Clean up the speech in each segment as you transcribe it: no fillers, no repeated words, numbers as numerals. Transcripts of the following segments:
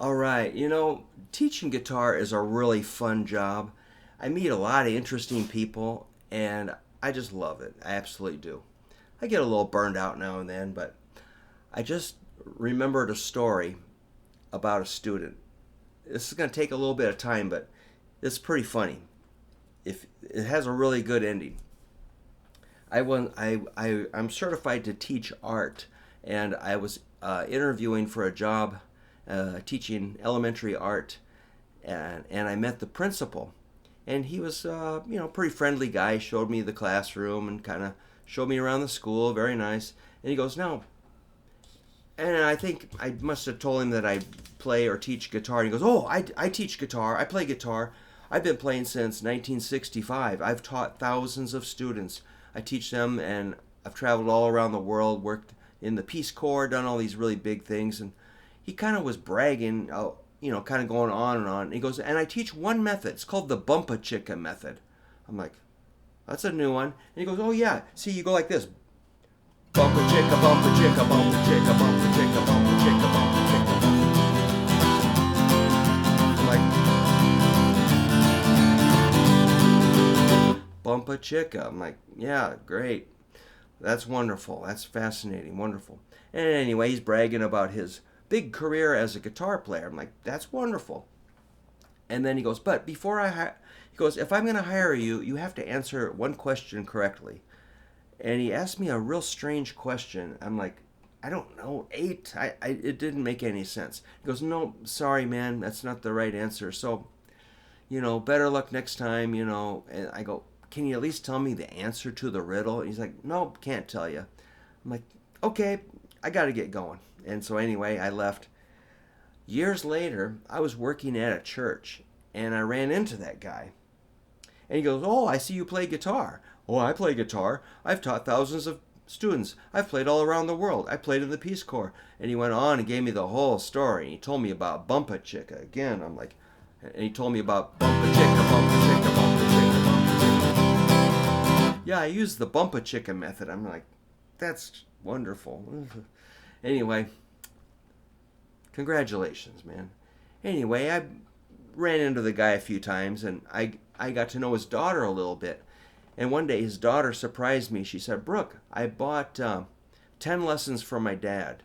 All right, teaching guitar is a really fun job. I meet a lot of interesting people, and I just love it. I absolutely do. I get a little burned out now and then, but I just remembered a story about a student. This is going to take a little bit of time, but it's pretty funny. If it has a really good ending. I'm certified to teach art, and I was interviewing for a job teaching elementary art, and I met the principal, and he was pretty friendly guy. Showed me the classroom and kind of showed me around the school. Very nice. And he goes, "No." And I think I must have told him that I play or teach guitar. And he goes, "Oh, I teach guitar. I play guitar. I've been playing since 1965. I've taught thousands of students. I teach them, and I've traveled all around the world, worked in the Peace Corps, done all these really big things." And he kind of was bragging, kind of going on and on. And he goes, "And I teach one method. It's called the Bumpa Chicka method." I'm like, "That's a new one." And he goes, "Oh, yeah. See, you go like this. Bumpa chicka, bumpa chicka, bumpa chicka, bumpa chicka, bumpa chicka, bumpa chicka, bumpa." I'm like, "Bumpa chicka." I'm like, "Yeah, great. That's wonderful. That's fascinating. Wonderful." And anyway, he's bragging about his big career as a guitar player. I'm like, "That's wonderful." And then he goes, "But he goes, "If I'm going to hire you, you have to answer one question correctly." And he asked me a real strange question. I'm like, "I don't know, 8. It didn't make any sense." He goes, "No, sorry, man, that's not the right answer. So, better luck next time, And I go, "Can you at least tell me the answer to the riddle?" And he's like, "No, can't tell you." I'm like, "Okay, I got to get going." And so anyway, I left. Years later, I was working at a church, and I ran into that guy. And he goes, "Oh, I see you play guitar." "Oh, I play guitar. I've taught thousands of students. I've played all around the world. I played in the Peace Corps." And he went on and gave me the whole story. And he told me about Bumpa Chicka. Again, I'm like, and he told me about Bumpa Chicka, Bumpa Chicka, Bumpa Chicka, Bumpa Chicka. Yeah, I used the Bumpa Chicka method. I'm like, that's wonderful. Anyway, congratulations, man. Anyway, I ran into the guy a few times, and I got to know his daughter a little bit. And one day his daughter surprised me. She said, "Brooke, I bought 10 lessons from my dad.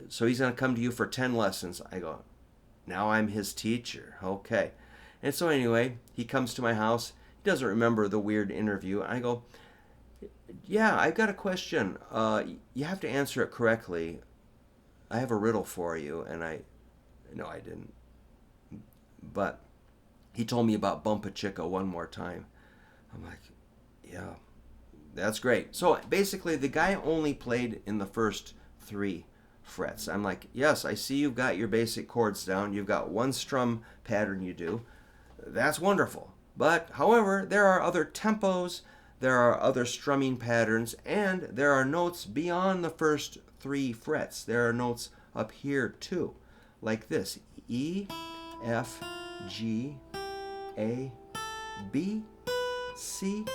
So he's going to come to you for 10 lessons." I go, "Now I'm his teacher." Okay. And so anyway, he comes to my house. He doesn't remember the weird interview. I go, "Yeah, I've got a question. You have to answer it correctly. I have a riddle for you." And no, I didn't. But he told me about Bumpa Chicka one more time. I'm like, "Yeah, that's great." So basically, the guy only played in the first 3 frets. I'm like, "Yes, I see you've got your basic chords down. You've got one strum pattern you do. That's wonderful. But, however, there are other tempos, there are other strumming patterns, and there are notes beyond the first 3 frets. There are notes up here, too, like this. E, F, G, A, B, C,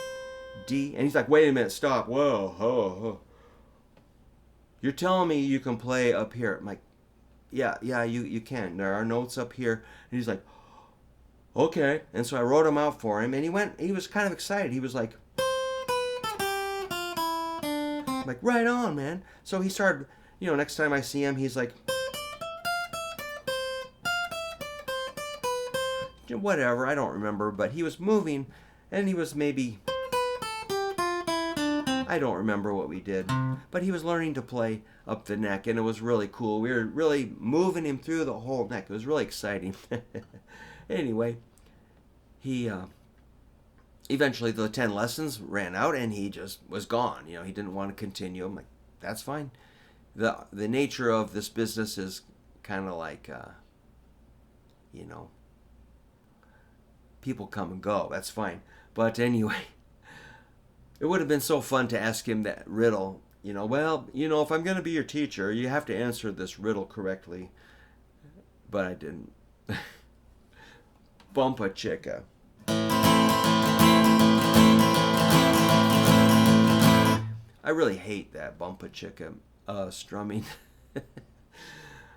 D." And he's like, "Wait a minute, stop. Whoa, oh. You're telling me you can play up here?" I'm like, yeah, you can. There are notes up here." And he's like, "Okay." And so I wrote them out for him, and he was kind of excited. He was like, "Right on, man." So he started, next time I see him, he's like, whatever, I don't remember, but he was moving, and he was maybe, I don't remember what we did, but he was learning to play up the neck, and it was really cool. We were really moving him through the whole neck. It was really exciting. Anyway, he eventually the 10 lessons ran out, and he just was gone. He didn't want to continue. I'm like, that's fine. The nature of this business is kind of like, people come and go. That's fine. But anyway, it would have been so fun to ask him that riddle. Well, if I'm going to be your teacher, you have to answer this riddle correctly. But I didn't. Bumpa Chicka. I really hate that Bumpa Chicka strumming.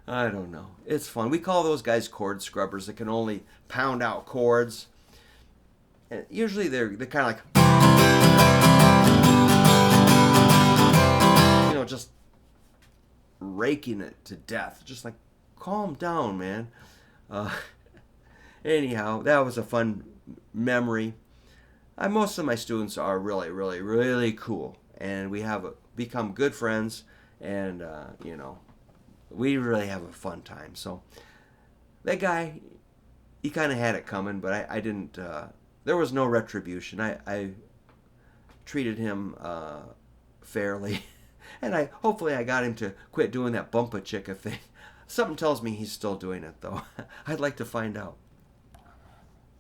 I don't know. It's fun. We call those guys chord scrubbers that can only pound out chords. And usually they're kind of like, just raking it to death. Just like, calm down, man. Uh, Anyhow, that was a fun memory. Most of my students are really, really, really cool, and we have become good friends, and we really have a fun time. So that guy, he kind of had it coming, but I didn't. There was no retribution. I treated him fairly, and hopefully I got him to quit doing that Bumpa Chicka thing. Something tells me he's still doing it though. I'd like to find out.